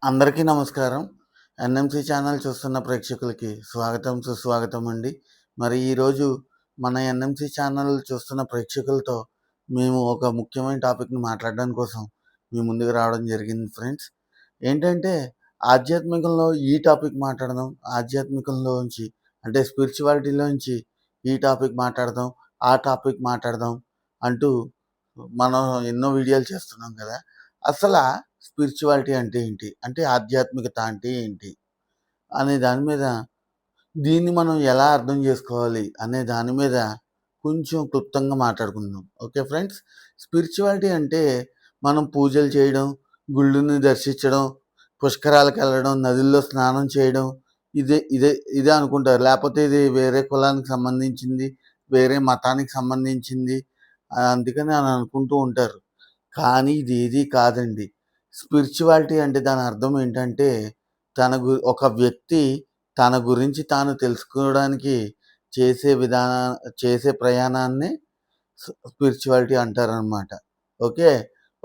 అందరికీ నమస్కారం. NMC channel చూస్తున్న ప్రేక్షకులకి స్వాగతం, సుస్వాగతం అండి. మరి ఈరోజు మన ఎన్ఎంసీ ఛానల్ చూస్తున్న ప్రేక్షకులతో మేము ఒక ముఖ్యమైన టాపిక్‌ని మాట్లాడడం కోసం మీ ముందుకు రావడం జరిగింది ఫ్రెండ్స్. ఏంటంటే ఆధ్యాత్మికంలో ఈ టాపిక్ మాట్లాడదాం. ఆధ్యాత్మికంలోంచి అంటే స్పిరిచువాలిటీలోంచి ఈ టాపిక్ మాట్లాడదాం, ఆ టాపిక్ మాట్లాడదాం అంటూ మనం ఎన్నో వీడియోలు చేస్తున్నాం కదా! అసలా స్పిరిచువాలిటీ అంటే ఏంటి? అంటే ఆధ్యాత్మికత అంటే ఏంటి? అనే దాని మీద దీన్ని మనం ఎలా అర్థం చేసుకోవాలి అనే దాని మీద కొంచెం క్లుప్తంగా మాట్లాడుకుందాం. Okay friends. స్పిరిచువాలిటీ అంటే మనం పూజలు చేయడం, గుళ్ళని దర్శించడం, పుష్కరాలకెళ్ళడం, నదుల్లో స్నానం చేయడం ఇదే అనుకుంటారు. లేపోతే ఇది వేరే కులానికి సంబంధించింది, వేరే మతానికి సంబంధించింది. అందుకని అని అనుకుంటూ ఉంటారు. కానీ ఇదేది కాదండి. స్పిరిచువాలిటీ అంటే దాని అర్థం ఏంటంటే, ఒక వ్యక్తి తన గురించి తాను తెలుసుకోవడానికి చేసే చేసే ప్రయాణాన్ని స్పిరిచువాలిటీ అంటారనమాట. ఓకే.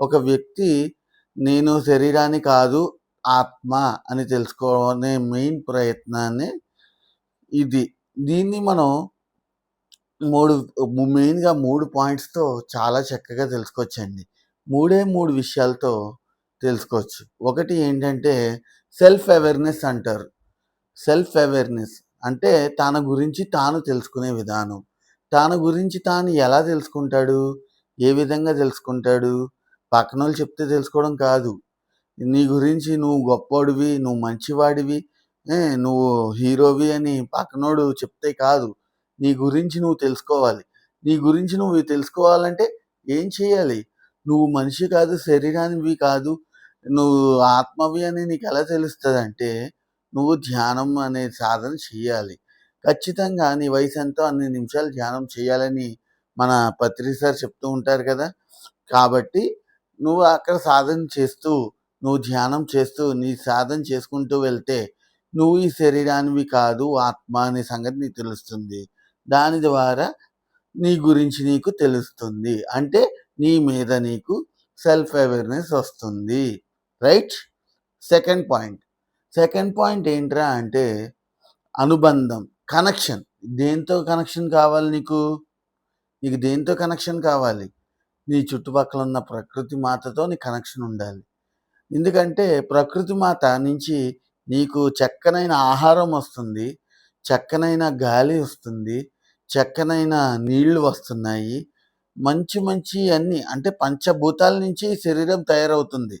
ఒక వ్యక్తి నేను శరీరాన్ని కాదు ఆత్మ అని తెలుసుకోవాలనే మెయిన్ ప్రయత్నాన్ని ఇది. దీన్ని మనం మెయిన్‌గా 3 పాయింట్స్‌తో చాలా చక్కగా తెలుసుకోవచ్చండి. 3 విషయాలతో తెలుసుకోవచ్చు. ఒకటి ఏంటంటే సెల్ఫ్ అవేర్‌నెస్ అంటారు. సెల్ఫ్ అవేర్‌నెస్ అంటే తన గురించి తాను తెలుసుకునే విధానం. తన గురించి తాను ఎలా తెలుసుకుంటాడు? ఏ విధంగా తెలుసుకుంటాడు? పక్కనోళ్ళు చెప్తే తెలుసుకోవడం కాదు. నీ గురించి నువ్వు గొప్పోడివి, నువ్వు మంచివాడివి, నువ్వు హీరోవి అని పక్కనోడు చెప్తే కాదు. నీ గురించి నువ్వు తెలుసుకోవాలి. నీ గురించి నువ్వు తెలుసుకోవాలంటే ఏం చేయాలి? నువ్వు మనిషి కాదు, శరీరానివి కాదు, నువ్వు ఆత్మవి అని నీకెలా తెలుస్తదంటే, నువ్వు ధ్యానం అనే సాధన చెయ్యాలి. ఖచ్చితంగా నీ వయసెంతో అన్ని నిమిషాలు ధ్యానం చేయాలని మన పత్రి సార్ చెప్తూ ఉంటారు కదా! కాబట్టి నువ్వు అక్కడ సాధన చేస్తూ, నువ్వు ధ్యానం చేస్తూ, నీ సాధన చేసుకుంటూ వెళ్తే, నువ్వు ఈ శరీరానివి కాదు, ఆత్మ అనే సంగతి నీకు తెలుస్తుంది. దాని ద్వారా నీ గురించి నీకు తెలుస్తుంది. అంటే నీ మీద నీకు సెల్ఫ్ అవేర్‌నెస్ వస్తుంది. Right? Second point. Second point ఏంట్రా అంటే అనుబంధం, కనెక్షన్. దేనితో కనెక్షన్ కావాలి నీకు? నీకు దేనితో కనెక్షన్ కావాలి? నీ చుట్టుపక్కల ఉన్న ప్రకృతి మాతతో నీ కనెక్షన్ ఉండాలి. ఎందుకంటే ప్రకృతి మాత నుంచి నీకు చక్కనైన ఆహారం వస్తుంది, చక్కనైన గాలి వస్తుంది, చక్కనైన నీళ్లు వస్తున్నాయి. మంచి మంచి అన్నీ అంటే పంచభూతాల నుంచి శరీరం తయారవుతుంది.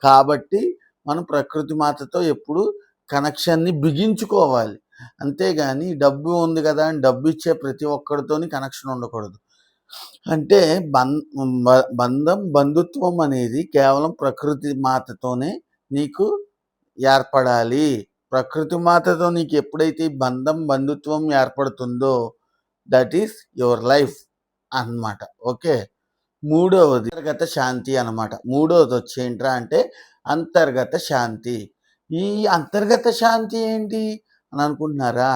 కాబట్టి మనం ప్రకృతి మాతతో ఎప్పుడు కనెక్షన్‌ని బిగించుకోవాలి. అంతేగాని డబ్బు ఉంది కదా అని డబ్బు ఇచ్చే ప్రతి ఒక్కడితోని కనెక్షన్ ఉండకూడదు. అంటే బంధం, బంధుత్వం అనేది కేవలం ప్రకృతి మాతతోనే నీకు ఏర్పడాలి. ప్రకృతి మాతతో నీకు ఎప్పుడైతే బంధం, బంధుత్వం ఏర్పడుతుందో దట్ ఈస్ యువర్ లైఫ్ అన్నమాట. ఓకే. మూడవది అంతర్గత శాంతి అనమాట. మూడోదొచ్చి ఏంట్రా అంటే అంతర్గత శాంతి. ఈ అంతర్గత శాంతి ఏంటి అని అనుకుంటున్నారా?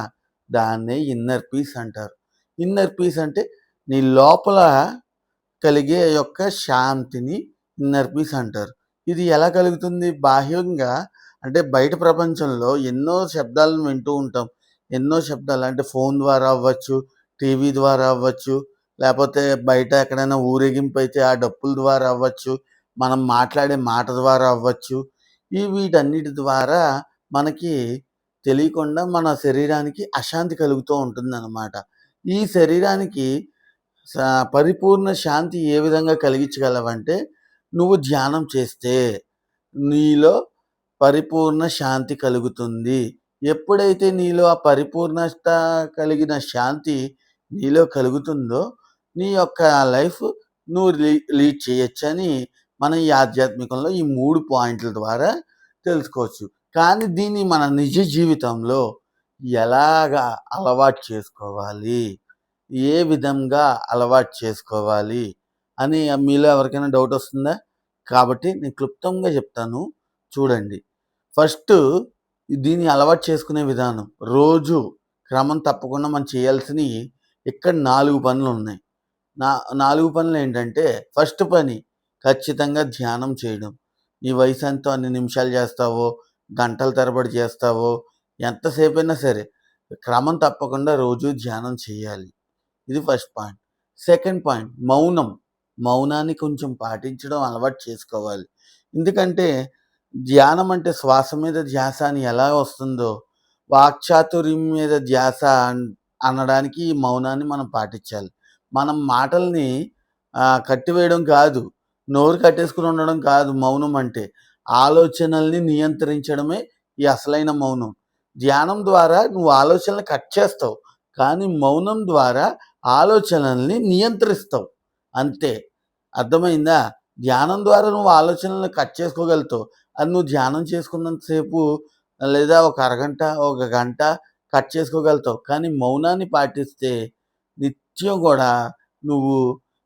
దాన్నే ఇన్నర్ పీస్ అంటారు. ఇన్నర్ పీస్ అంటే నీ లోపల కలిగే యొక్క శాంతిని ఇన్నర్ పీస్ అంటారు. ఇది ఎలా కలుగుతుంది? బాహ్యంగా అంటే బయట ప్రపంచంలో ఎన్నో శబ్దాలను వింటూ ఉంటాం. ఎన్నో శబ్దాలు అంటే ఫోన్ ద్వారా అవ్వచ్చు, టీవీ ద్వారా అవ్వచ్చు, లేపోతే బయట ఎక్కడైనా ఊరేగింపు అయితే ఆ డప్పుల ద్వారా అవ్వచ్చు, మనం మాట్లాడే మాట ద్వారా అవ్వచ్చు. వీటన్నిటి ద్వారా మనకి తెలియకుండా మన శరీరానికి అశాంతి కలుగుతూ ఉంటుందన్నమాట. ఈ శరీరానికి పరిపూర్ణ శాంతి ఏ విధంగా కలిగించగలవంటే, నువ్వు ధ్యానం చేస్తే నీలో పరిపూర్ణ శాంతి కలుగుతుంది. ఎప్పుడైతే నీలో ఆ పరిపూర్ణత కలిగిన శాంతి నీలో కలుగుతుందో, నీ యొక్క లైఫ్ నువ్వు లీడ్ చేయొచ్చని మనం ఈ ఆధ్యాత్మికంలో ఈ 3 పాయింట్ల ద్వారా తెలుసుకోవచ్చు. కానీ దీన్ని మన నిజ జీవితంలో ఎలాగా అలవాటు చేసుకోవాలి? ఏ విధంగా అలవాటు చేసుకోవాలి అని మీలో ఎవరికైనా డౌట్ వస్తుందా? కాబట్టి నేను క్లుప్తంగా చెప్తాను చూడండి. ఫస్టు దీన్ని అలవాటు చేసుకునే విధానం. రోజు క్రమం తప్పకుండా మనం చేయాల్సినయి ఇక్కడ 4 పనులున్నాయి. 4 పనులేంటంటే ఫస్ట్ పని ఖచ్చితంగా ధ్యానం చేయడం. నీ వయసెంతో అన్ని నిమిషాలు చేస్తావో, గంటల తరబడి చేస్తావో, ఎంతసేపైనా సరే క్రమం తప్పకుండా రోజు ధ్యానం చేయాలి. ఇది ఫస్ట్ పాయింట్. సెకండ్ పాయింట్ మౌనం. మౌనాన్ని కొంచెం పాటించడం అలవాటు చేసుకోవాలి. ఎందుకంటే ధ్యానం అంటే శ్వాస మీద ధ్యాస అని ఎలా వస్తుందో, వాక్చాతుర్యం మీద ధ్యాస అనడానికి ఈ మౌనాన్ని మనం పాటించాలి. మనం మాటల్ని కట్టివేయడం కాదు, నోరు కట్టేసుకొని ఉండడం కాదు మౌనం అంటే. ఆలోచనల్ని నియంత్రించడమే ఈ అసలైన మౌనం. ధ్యానం ద్వారా నువ్వు ఆలోచనలు కట్ చేస్తావు. కానీ మౌనం ద్వారా ఆలోచనల్ని నియంత్రిస్తావు. అంతే. అర్థమైందా? ధ్యానం ద్వారా నువ్వు ఆలోచనలను కట్ చేసుకోగలుగుతావు. అది నువ్వు ధ్యానం చేసుకున్నంత సేపు లేదా ఒక అరగంట, ఒక గంట కట్ చేసుకోగలుగుతావు. కానీ మౌనాన్ని పాటిస్తే నిత్యం గూడా నువ్వు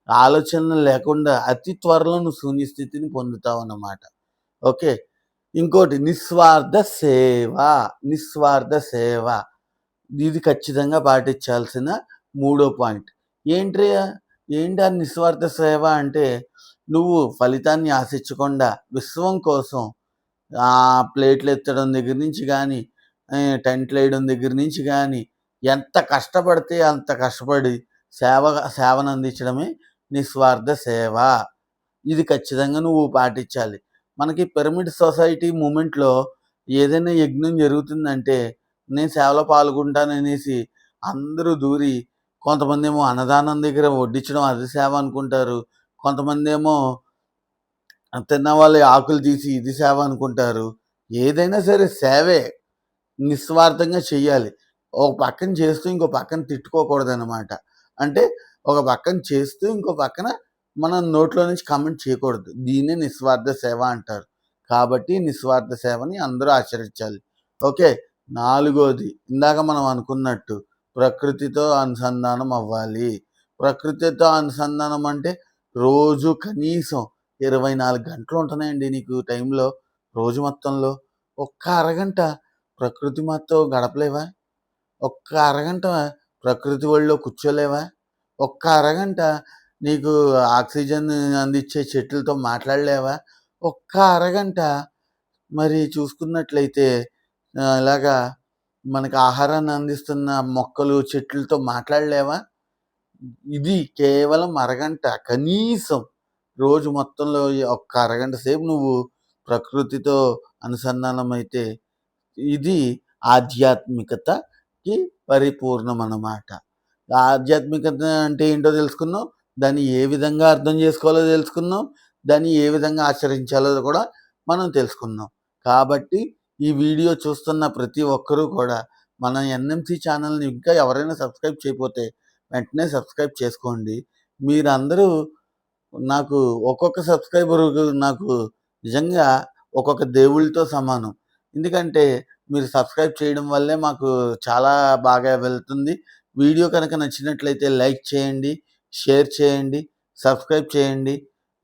ఆలోచనలు లేకుండా అతి త్వరలో నువ్వు శూన్య స్థితిని పొందుతావన్నమాట. ఓకే. ఇంకోటి నిస్వార్థ సేవ. నిస్వార్థ సేవ. ఇది ఖచ్చితంగా పాటించాల్సిన మూడో పాయింట్. ఏంటి ఆ నిస్వార్థ సేవ అంటే, నువ్వు ఫలితాన్ని ఆశించకుండా విశ్వం కోసం ప్లేట్లు ఎత్తడం దగ్గర నుంచి గానీ, టెంట్లేయడం దగ్గర నుంచి గానీ, ఎంత కష్టపడితే అంత కష్టపడి సేవనందించడమే నిస్వార్థ సేవ. ఇది ఖచ్చితంగా నువ్వు పాటించాలి. మనకి పిరమిడ్ సొసైటీ మూమెంట్‌లో ఏదైనా యజ్ఞం జరుగుతుందంటే, నేను సేవలో పాల్గొంటాననేసి అందరూ దూరి, కొంతమందేమో అన్నదానం దగ్గర వడ్డించడం అది సేవ అనుకుంటారు. కొంతమందేమో తిన్నవాళ్ళ ఆకులు తీసి ఇది సేవ అనుకుంటారు. ఏదైనా సరే సేవే. నిస్వార్థంగా చెయ్యాలి. ఒక పక్కన చేస్తూ ఇంకో పక్కన తిట్టుకోకూడదనమాట. అంటే ఒక పక్కన చేస్తూ ఇంకో పక్కన మనం నోట్లో నుంచి కామెంట్ చేయకూడదు. దీన్నే నిస్వార్థ సేవ అంటారు. కాబట్టి నిస్వార్థ సేవని అందరూ ఆచరించాలి. ఓకే. నాలుగోది ఇందాక మనం అనుకున్నట్టు ప్రకృతితో అనుసంధానం అవ్వాలి. ప్రకృతితో అనుసంధానం అంటే రోజు కనీసం 24 గంటలు ఉంటున్నాయండి నీకు టైంలో రోజు మొత్తంలో. ఒక్క అరగంట ప్రకృతి మాతో గడపలేవా? ఒక్క అరగంట ప్రకృతి ఒడిలో కూర్చోలేవా? ఒక్క అరగంట నీకు ఆక్సిజన్ అందించే చెట్లతో మాట్లాడలేవా? ఒక్క అరగంట మరి చూసుకున్నట్లయితే ఇలాగా మనకు ఆహారాన్ని అందిస్తున్న మొక్కలు, చెట్లతో మాట్లాడలేవా? ఇది కేవలం అరగంట కనీసం రోజు మొత్తంలో ఒక్క అరగంట సేపు నువ్వు ప్రకృతితో అనుసంధానమైతే ఇది ఆధ్యాత్మికతకి పరిపూర్ణమనమాట. ఆధ్యాత్మికత అంటే ఏంటో తెలుసుకున్నాం. దాన్ని ఏ విధంగా అర్థం చేసుకోవాలో తెలుసుకున్నాం. దాన్ని ఏ విధంగా ఆచరించాలో కూడా మనం తెలుసుకున్నాం. కాబట్టి ఈ వీడియో చూస్తున్న ప్రతి ఒక్కరూ కూడా మన ఎన్ఎంసీ ఛానల్‌ని ఇంకా ఎవరైనా సబ్స్క్రైబ్ చేయకపోతే వెంటనే సబ్స్క్రైబ్ చేసుకోండి. మీరందరూ నాకు ఒక్కొక్క సబ్స్క్రైబరు నాకు నిజంగా ఒక్కొక్క దేవుళ్ళతో సమానం. ఎందుకంటే మీరు సబ్స్క్రైబ్ చేయడం వల్లే మాకు చాలా బాగా వెళ్తుంది. వీడియో కనుక నచ్చినట్లయితే లైక్ చేయండి, షేర్ చేయండి, సబ్స్క్రైబ్ చేయండి.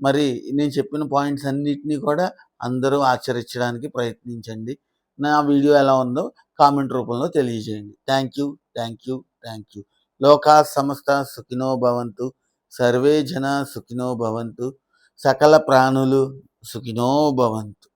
మరి నేను చెప్పిన పాయింట్స్ అన్నిటిని కూడా అందరూ ఆచరించడానికి ప్రయత్నించండి. నా వీడియో ఎలా ఉందో కామెంట్ రూపంలో తెలియజేయండి. Thank you. Thank you. Thank you. లోకా సమస్త సుఖినో భవంతు. సర్వే జన సుఖినో భవంతు. సకల ప్రాణులు సుఖినో భవంతు.